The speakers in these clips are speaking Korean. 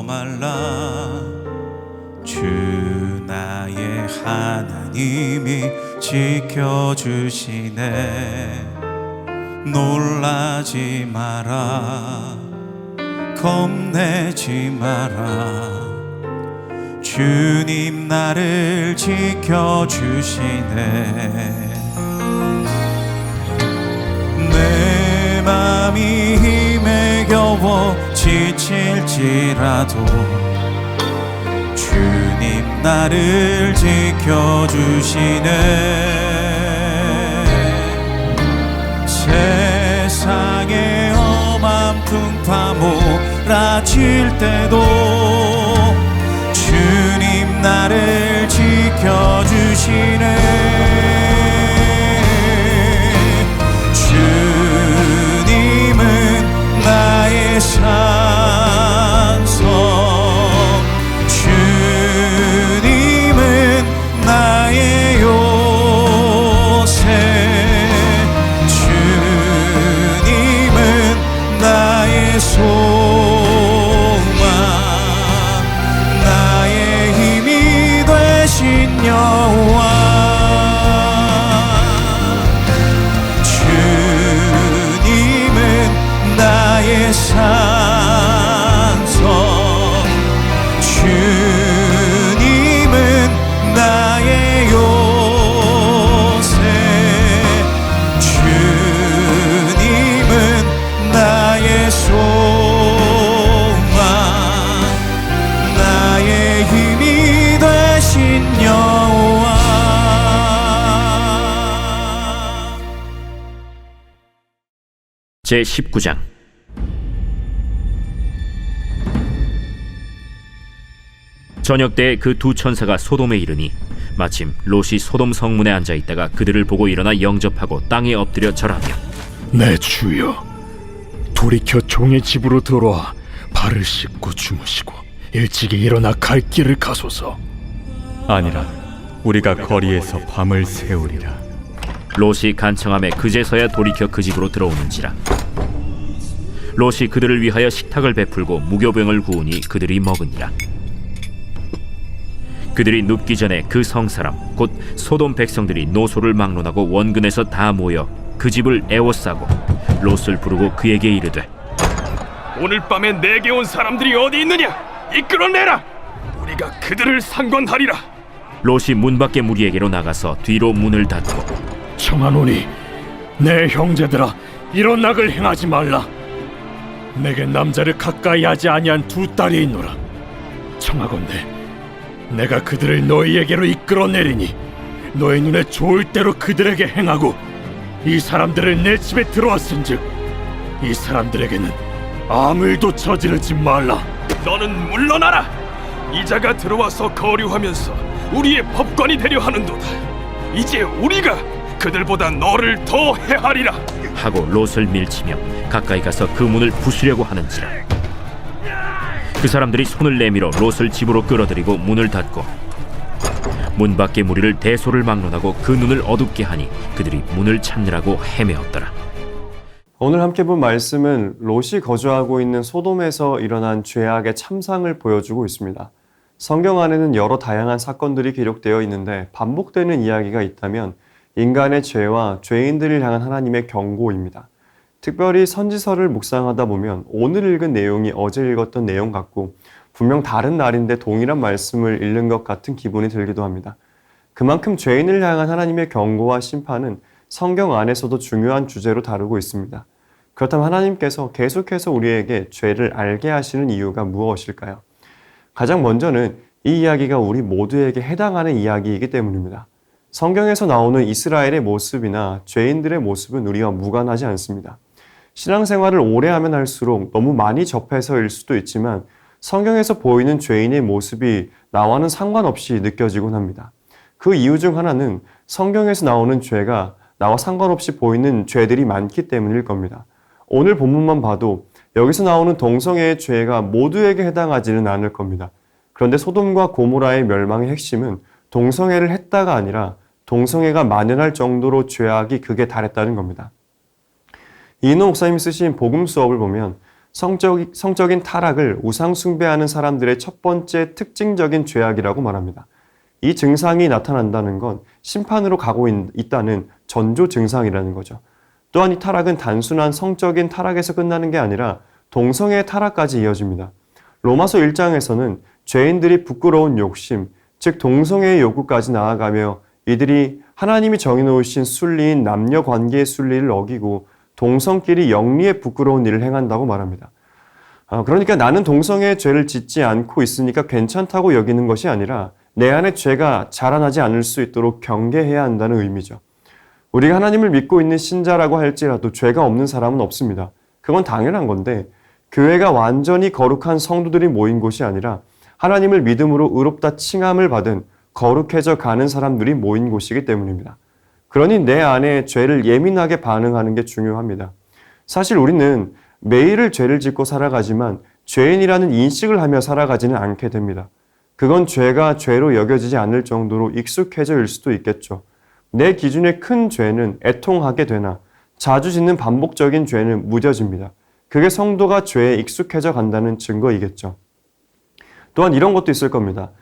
말라. 주 나의 하나님이 지켜주시네. 놀라지 마라, 겁내지 마라. 주님 나를 지켜주시네. 내 맘이 힘에 겨워 지칠지라도 주님 나를 지켜주시네. 세상에 험한 풍파 몰아칠 때도 주님 나를 지켜주시네. 주님은 나의 산성, 주님은 나의 요새, 주님은 나의 소망, 나의 힘이 되신 여호와. 주님은 나의 산성, 주님은 나의 요새, 주님은 나의 소망, 나의 힘이 되신 여호와. 제19장. 저녁 때에 그 두 천사가 소돔에 이르니 마침 롯이 소돔 성문에 앉아 있다가 그들을 보고 일어나 영접하고 땅에 엎드려 절하며, 내 주여, 돌이켜 종의 집으로 들어와 발을 씻고 주무시고 일찍이 일어나 갈 길을 가소서. 아니라 우리가 거리에서 밤을 새우리라. 롯이 간청함에 그제서야 돌이켜 그 집으로 들어오는지라. 롯이 그들을 위하여 식탁을 베풀고 무교병을 구우니 그들이 먹으니라. 그들이 눕기 전에 그 성사람 곧 소돔 백성들이 노소를 막론하고 원근에서 다 모여 그 집을 에워싸고 롯을 부르고 그에게 이르되, 오늘 밤에 내게 온 사람들이 어디 있느냐? 이끌어내라. 우리가 그들을 상관하리라. 롯이 문 밖에 무리에게로 나가서 뒤로 문을 닫고, 청하노니 내 형제들아, 이런 악을 행하지 말라. 내게 남자를 가까이 하지 아니한 두 딸이 있노라. 청하건대 내가 그들을 너희에게로 이끌어내리니 너희 눈에 좋을 대로 그들에게 행하고, 이 사람들을 내 집에 들어왔은즉 이 사람들에게는 아무 일도 저지르지 말라. 너는 물러나라. 이자가 들어와서 거류하면서 우리의 법관이 되려 하는도다. 이제 우리가 그들보다 너를 더 해하리라. 하고 롯을 밀치며 가까이 가서 그 문을 부수려고 하는지라. 그 사람들이 손을 내밀어 롯을 집으로 끌어들이고 문을 닫고 문 밖의 무리를 대소를 막론하고 그 눈을 어둡게 하니 그들이 문을 찾느라고 헤매었더라. 오늘 함께 본 말씀은 롯이 거주하고 있는 소돔에서 일어난 죄악의 참상을 보여주고 있습니다. 성경 안에는 여러 다양한 사건들이 기록되어 있는데 반복되는 이야기가 있다면 인간의 죄와 죄인들을 향한 하나님의 경고입니다. 특별히 선지서를 묵상하다 보면 오늘 읽은 내용이 어제 읽었던 내용 같고 분명 다른 날인데 동일한 말씀을 읽는 것 같은 기분이 들기도 합니다. 그만큼 죄인을 향한 하나님의 경고와 심판은 성경 안에서도 중요한 주제로 다루고 있습니다. 그렇다면 하나님께서 계속해서 우리에게 죄를 알게 하시는 이유가 무엇일까요? 가장 먼저는 이 이야기가 우리 모두에게 해당하는 이야기이기 때문입니다. 성경에서 나오는 이스라엘의 모습이나 죄인들의 모습은 우리와 무관하지 않습니다. 신앙생활을 오래 하면 할수록 너무 많이 접해서일 수도 있지만 성경에서 보이는 죄인의 모습이 나와는 상관없이 느껴지곤 합니다. 그 이유 중 하나는 성경에서 나오는 죄가 나와 상관없이 보이는 죄들이 많기 때문일 겁니다. 오늘 본문만 봐도 여기서 나오는 동성애의 죄가 모두에게 해당하지는 않을 겁니다. 그런데 소돔과 고모라의 멸망의 핵심은 동성애를 했다가 아니라 동성애가 만연할 정도로 죄악이 극에 달했다는 겁니다. 이인호 목사님이 쓰신 복음 수업을 보면 성적인 타락을 우상 숭배하는 사람들의 첫 번째 특징적인 죄악이라고 말합니다. 이 증상이 나타난다는 건 심판으로 가고 있다는 전조 증상이라는 거죠. 또한 이 타락은 단순한 성적인 타락에서 끝나는 게 아니라 동성애의 타락까지 이어집니다. 로마서 1장에서는 죄인들이 부끄러운 욕심, 즉 동성애의 욕구까지 나아가며 이들이 하나님이 정해놓으신 순리인 남녀 관계의 순리를 어기고 동성끼리 영리에 부끄러운 일을 행한다고 말합니다. 그러니까 나는 동성애의 죄를 짓지 않고 있으니까 괜찮다고 여기는 것이 아니라 내 안에 죄가 자라나지 않을 수 있도록 경계해야 한다는 의미죠. 우리가 하나님을 믿고 있는 신자라고 할지라도 죄가 없는 사람은 없습니다. 그건 당연한 건데 교회가 완전히 거룩한 성도들이 모인 곳이 아니라 하나님을 믿음으로 의롭다 칭함을 받은 거룩해져 가는 사람들이 모인 곳이기 때문입니다. 그러니 내 안에 죄를 예민하게 반응하는 게 중요합니다. 사실 우리는 매일을 죄를 짓고 살아가지만 죄인이라는 인식을 하며 살아가지는 않게 됩니다. 그건 죄가 죄로 여겨지지 않을 정도로 익숙해져일 수도 있겠죠. 내 기준의 큰 죄는 애통하게 되나 자주 짓는 반복적인 죄는 무뎌집니다. 그게 성도가 죄에 익숙해져 간다는 증거이겠죠. 또한 이런 것도 있을 겁니다.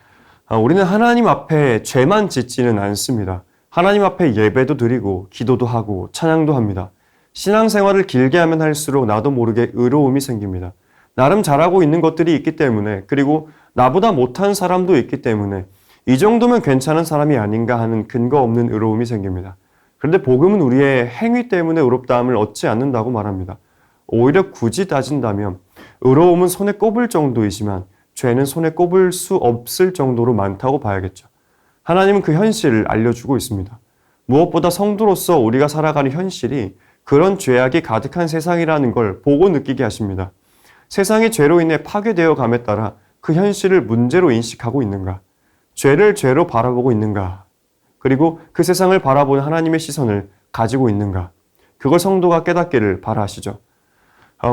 우리는 하나님 앞에 죄만 짓지는 않습니다. 하나님 앞에 예배도 드리고 기도도 하고 찬양도 합니다. 신앙생활을 길게 하면 할수록 나도 모르게 의로움이 생깁니다. 나름 잘하고 있는 것들이 있기 때문에, 그리고 나보다 못한 사람도 있기 때문에 이 정도면 괜찮은 사람이 아닌가 하는 근거 없는 의로움이 생깁니다. 그런데 복음은 우리의 행위 때문에 의롭다함을 얻지 않는다고 말합니다. 오히려 굳이 따진다면 의로움은 손에 꼽을 정도이지만 죄는 손에 꼽을 수 없을 정도로 많다고 봐야겠죠. 하나님은 그 현실을 알려주고 있습니다. 무엇보다 성도로서 우리가 살아가는 현실이 그런 죄악이 가득한 세상이라는 걸 보고 느끼게 하십니다. 세상이 죄로 인해 파괴되어 감에 따라 그 현실을 문제로 인식하고 있는가? 죄를 죄로 바라보고 있는가? 그리고 그 세상을 바라보는 하나님의 시선을 가지고 있는가? 그걸 성도가 깨닫기를 바라시죠.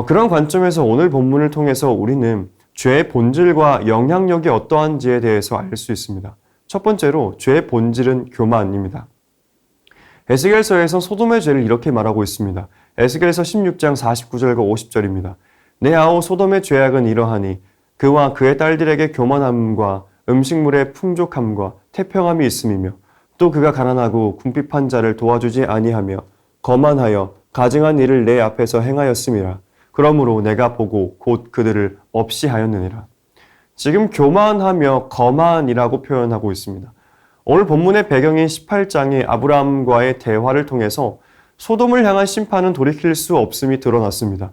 그런 관점에서 오늘 본문을 통해서 우리는 죄의 본질과 영향력이 어떠한지에 대해서 알 수 있습니다. 첫 번째로 죄의 본질은 교만입니다. 에스겔서에서 소돔의 죄를 이렇게 말하고 있습니다. 에스겔서 16장 49절과 50절입니다. 내 아우 소돔의 죄악은 이러하니 그와 그의 딸들에게 교만함과 음식물의 풍족함과 태평함이 있음이며 또 그가 가난하고 궁핍한 자를 도와주지 아니하며 거만하여 가증한 일을 내 앞에서 행하였음이라. 그러므로 내가 보고 곧 그들을 없이 하였느니라. 지금 교만하며 거만이라고 표현하고 있습니다. 오늘 본문의 배경인 18장의 아브라함과의 대화를 통해서 소돔을 향한 심판은 돌이킬 수 없음이 드러났습니다.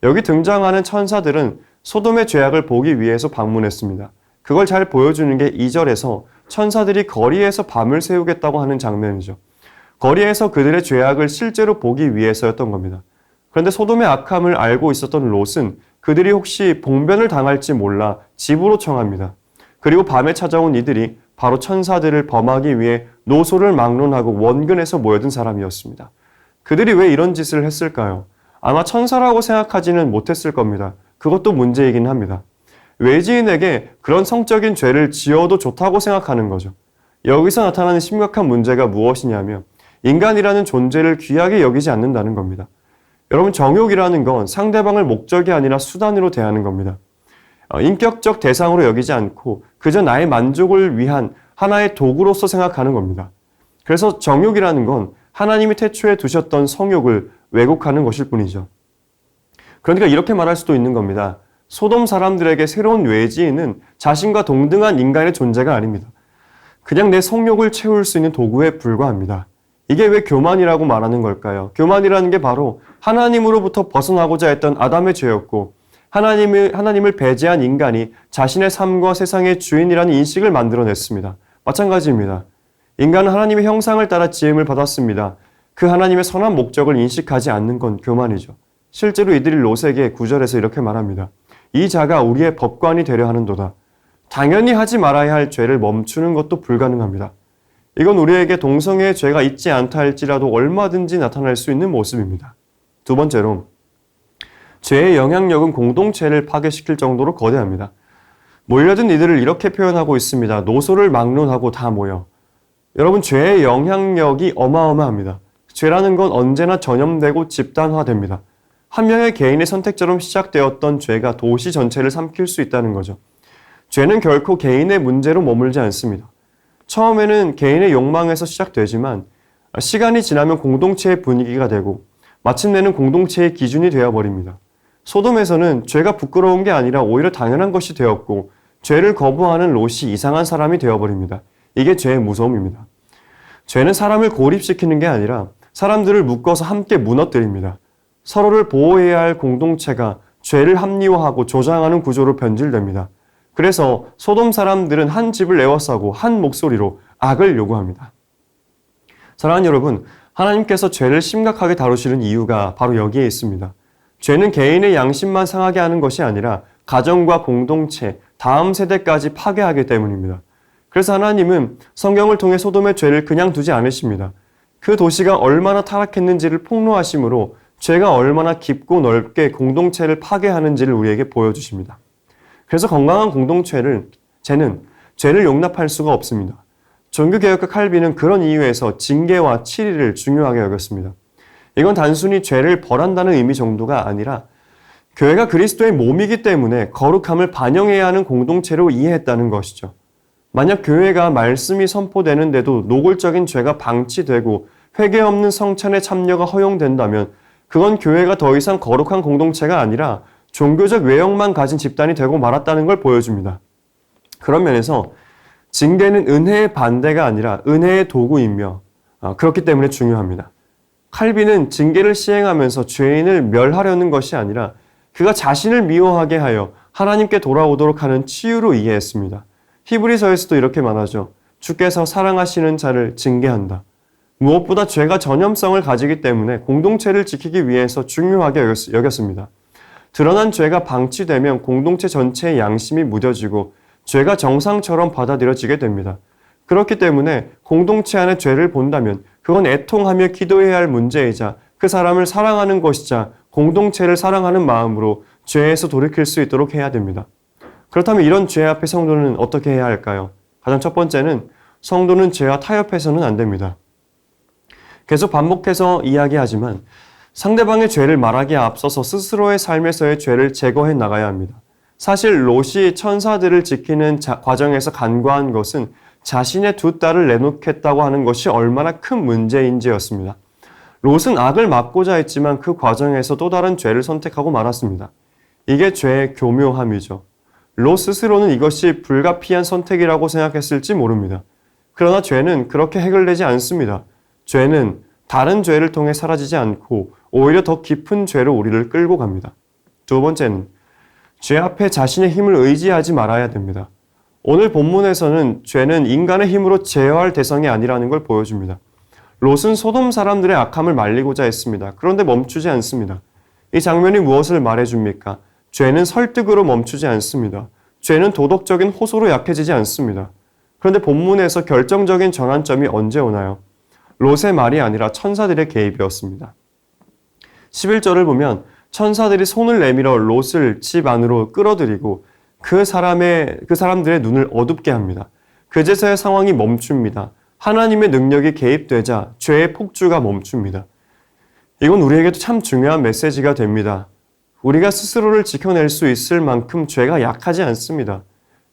여기 등장하는 천사들은 소돔의 죄악을 보기 위해서 방문했습니다. 그걸 잘 보여주는 게 2절에서 천사들이 거리에서 밤을 새우겠다고 하는 장면이죠. 거리에서 그들의 죄악을 실제로 보기 위해서였던 겁니다. 그런데 소돔의 악함을 알고 있었던 롯은 그들이 혹시 봉변을 당할지 몰라 집으로 청합니다. 그리고 밤에 찾아온 이들이 바로 천사들을 범하기 위해 노소를 막론하고 원근에서 모여든 사람이었습니다. 그들이 왜 이런 짓을 했을까요? 아마 천사라고 생각하지는 못했을 겁니다. 그것도 문제이긴 합니다. 외지인에게 그런 성적인 죄를 지어도 좋다고 생각하는 거죠. 여기서 나타나는 심각한 문제가 무엇이냐면 인간이라는 존재를 귀하게 여기지 않는다는 겁니다. 여러분, 정욕이라는 건 상대방을 목적이 아니라 수단으로 대하는 겁니다. 인격적 대상으로 여기지 않고 그저 나의 만족을 위한 하나의 도구로서 생각하는 겁니다. 그래서 정욕이라는 건 하나님이 태초에 두셨던 성욕을 왜곡하는 것일 뿐이죠. 그러니까 이렇게 말할 수도 있는 겁니다. 소돔 사람들에게 새로운 외지인은 자신과 동등한 인간의 존재가 아닙니다. 그냥 내 성욕을 채울 수 있는 도구에 불과합니다. 이게 왜 교만이라고 말하는 걸까요? 교만이라는 게 바로 하나님으로부터 벗어나고자 했던 아담의 죄였고 하나님을 배제한 인간이 자신의 삶과 세상의 주인이라는 인식을 만들어냈습니다. 마찬가지입니다. 인간은 하나님의 형상을 따라 지음을 받았습니다. 그 하나님의 선한 목적을 인식하지 않는 건 교만이죠. 실제로 이들이 롯에게 9절에서 이렇게 말합니다. 이 자가 우리의 법관이 되려 하는도다. 당연히 하지 말아야 할 죄를 멈추는 것도 불가능합니다. 이건 우리에게 동성애의 죄가 있지 않다 할지라도 얼마든지 나타날 수 있는 모습입니다. 두 번째로, 죄의 영향력은 공동체를 파괴시킬 정도로 거대합니다. 몰려든 이들을 이렇게 표현하고 있습니다. 노소를 막론하고 다 모여. 여러분, 죄의 영향력이 어마어마합니다. 죄라는 건 언제나 전염되고 집단화됩니다. 한 명의 개인의 선택처럼 시작되었던 죄가 도시 전체를 삼킬 수 있다는 거죠. 죄는 결코 개인의 문제로 머물지 않습니다. 처음에는 개인의 욕망에서 시작되지만 시간이 지나면 공동체의 분위기가 되고 마침내는 공동체의 기준이 되어버립니다. 소돔에서는 죄가 부끄러운 게 아니라 오히려 당연한 것이 되었고 죄를 거부하는 롯이 이상한 사람이 되어버립니다. 이게 죄의 무서움입니다. 죄는 사람을 고립시키는 게 아니라 사람들을 묶어서 함께 무너뜨립니다. 서로를 보호해야 할 공동체가 죄를 합리화하고 조장하는 구조로 변질됩니다. 그래서 소돔 사람들은 한 집을 에워싸고 한 목소리로 악을 요구합니다. 사랑하는 여러분, 하나님께서 죄를 심각하게 다루시는 이유가 바로 여기에 있습니다. 죄는 개인의 양심만 상하게 하는 것이 아니라 가정과 공동체, 다음 세대까지 파괴하기 때문입니다. 그래서 하나님은 성경을 통해 소돔의 죄를 그냥 두지 않으십니다. 그 도시가 얼마나 타락했는지를 폭로하심으로 죄가 얼마나 깊고 넓게 공동체를 파괴하는지를 우리에게 보여주십니다. 그래서 건강한 공동체는 죄를 용납할 수가 없습니다. 종교개혁가 칼빈은 그런 이유에서 징계와 치리를 중요하게 여겼습니다. 이건 단순히 죄를 벌한다는 의미 정도가 아니라 교회가 그리스도의 몸이기 때문에 거룩함을 반영해야 하는 공동체로 이해했다는 것이죠. 만약 교회가 말씀이 선포되는데도 노골적인 죄가 방치되고 회개 없는 성찬의 참여가 허용된다면 그건 교회가 더 이상 거룩한 공동체가 아니라 종교적 외형만 가진 집단이 되고 말았다는 걸 보여줍니다. 그런 면에서 징계는 은혜의 반대가 아니라 은혜의 도구이며 그렇기 때문에 중요합니다. 칼빈은 징계를 시행하면서 죄인을 멸하려는 것이 아니라 그가 자신을 미워하게 하여 하나님께 돌아오도록 하는 치유로 이해했습니다. 히브리서에서도 이렇게 말하죠. 주께서 사랑하시는 자를 징계한다. 무엇보다 죄가 전염성을 가지기 때문에 공동체를 지키기 위해서 중요하게 여겼습니다. 드러난 죄가 방치되면 공동체 전체의 양심이 무뎌지고 죄가 정상처럼 받아들여지게 됩니다. 그렇기 때문에 공동체 안에 죄를 본다면 그건 애통하며 기도해야 할 문제이자 그 사람을 사랑하는 것이자 공동체를 사랑하는 마음으로 죄에서 돌이킬 수 있도록 해야 됩니다. 그렇다면 이런 죄 앞에 성도는 어떻게 해야 할까요? 가장 첫 번째는 성도는 죄와 타협해서는 안 됩니다. 계속 반복해서 이야기하지만 상대방의 죄를 말하기에 앞서서 스스로의 삶에서의 죄를 제거해 나가야 합니다. 사실 롯이 천사들을 지키는 과정에서 간과한 것은 자신의 두 딸을 내놓겠다고 하는 것이 얼마나 큰 문제인지였습니다. 롯은 악을 막고자 했지만 그 과정에서 또 다른 죄를 선택하고 말았습니다. 이게 죄의 교묘함이죠. 롯 스스로는 이것이 불가피한 선택이라고 생각했을지 모릅니다. 그러나 죄는 그렇게 해결되지 않습니다. 죄는 다른 죄를 통해 사라지지 않고 오히려 더 깊은 죄로 우리를 끌고 갑니다. 두 번째는 죄 앞에 자신의 힘을 의지하지 말아야 됩니다. 오늘 본문에서는 죄는 인간의 힘으로 제어할 대상이 아니라는 걸 보여줍니다. 롯은 소돔 사람들의 악함을 말리고자 했습니다. 그런데 멈추지 않습니다. 이 장면이 무엇을 말해줍니까? 죄는 설득으로 멈추지 않습니다. 죄는 도덕적인 호소로 약해지지 않습니다. 그런데 본문에서 결정적인 전환점이 언제 오나요? 롯의 말이 아니라 천사들의 개입이었습니다. 11절을 보면 천사들이 손을 내밀어 롯을 집 안으로 끌어들이고 그 사람들의 눈을 어둡게 합니다. 그제서야 상황이 멈춥니다. 하나님의 능력이 개입되자 죄의 폭주가 멈춥니다. 이건 우리에게도 참 중요한 메시지가 됩니다. 우리가 스스로를 지켜낼 수 있을 만큼 죄가 약하지 않습니다.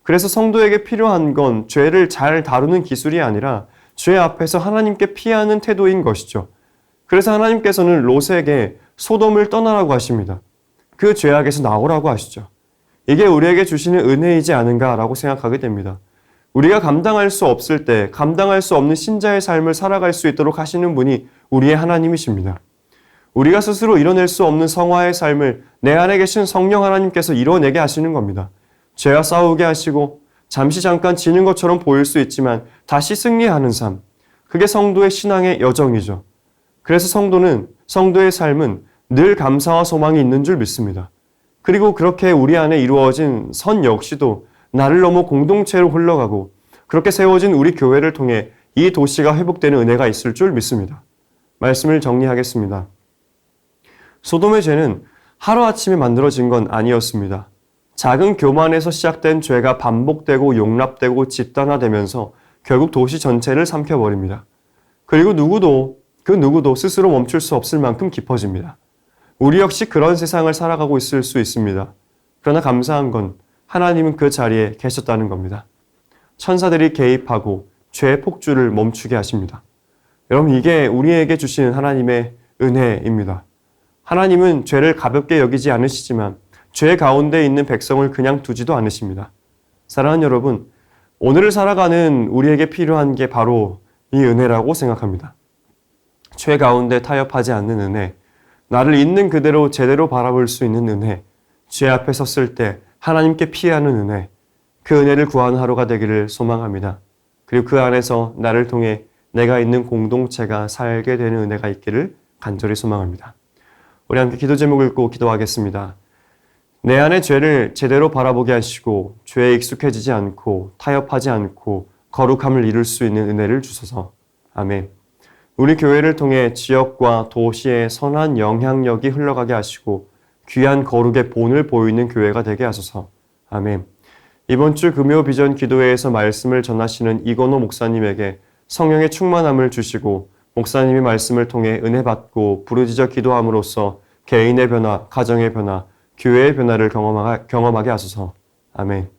그래서 성도에게 필요한 건 죄를 잘 다루는 기술이 아니라 죄 앞에서 하나님께 피하는 태도인 것이죠. 그래서 하나님께서는 롯에게 소돔을 떠나라고 하십니다. 그 죄악에서 나오라고 하시죠. 이게 우리에게 주시는 은혜이지 않은가라고 생각하게 됩니다. 우리가 감당할 수 없을 때 감당할 수 없는 신자의 삶을 살아갈 수 있도록 하시는 분이 우리의 하나님이십니다. 우리가 스스로 이뤄낼 수 없는 성화의 삶을 내 안에 계신 성령 하나님께서 이뤄내게 하시는 겁니다. 죄와 싸우게 하시고 잠시 잠깐 지는 것처럼 보일 수 있지만 다시 승리하는 삶, 그게 성도의 신앙의 여정이죠. 그래서 성도의 삶은 늘 감사와 소망이 있는 줄 믿습니다. 그리고 그렇게 우리 안에 이루어진 선 역시도 나를 넘어 공동체로 흘러가고 그렇게 세워진 우리 교회를 통해 이 도시가 회복되는 은혜가 있을 줄 믿습니다. 말씀을 정리하겠습니다. 소돔의 죄는 하루아침에 만들어진 건 아니었습니다. 작은 교만에서 시작된 죄가 반복되고 용납되고 집단화되면서 결국 도시 전체를 삼켜버립니다. 그리고 그 누구도 스스로 멈출 수 없을 만큼 깊어집니다. 우리 역시 그런 세상을 살아가고 있을 수 있습니다. 그러나 감사한 건 하나님은 그 자리에 계셨다는 겁니다. 천사들이 개입하고 죄의 폭주를 멈추게 하십니다. 여러분, 이게 우리에게 주시는 하나님의 은혜입니다. 하나님은 죄를 가볍게 여기지 않으시지만 죄 가운데 있는 백성을 그냥 두지도 않으십니다. 사랑하는 여러분, 오늘을 살아가는 우리에게 필요한 게 바로 이 은혜라고 생각합니다. 죄 가운데 타협하지 않는 은혜, 나를 있는 그대로 제대로 바라볼 수 있는 은혜, 죄 앞에 섰을 때 하나님께 피하는 은혜, 그 은혜를 구하는 하루가 되기를 소망합니다. 그리고 그 안에서 나를 통해 내가 있는 공동체가 살게 되는 은혜가 있기를 간절히 소망합니다. 우리 함께 기도 제목 읽고 기도하겠습니다. 내 안의 죄를 제대로 바라보게 하시고 죄에 익숙해지지 않고 타협하지 않고 거룩함을 이룰 수 있는 은혜를 주소서. 아멘. 우리 교회를 통해 지역과 도시에 선한 영향력이 흘러가게 하시고 귀한 거룩의 본을 보이는 교회가 되게 하소서. 아멘. 이번 주 금요 비전 기도회에서 말씀을 전하시는 이건호 목사님에게 성령의 충만함을 주시고 목사님의 말씀을 통해 은혜 받고 부르짖어 기도함으로써 개인의 변화, 가정의 변화, 교회의 변화를 경험하게 하소서. 아멘.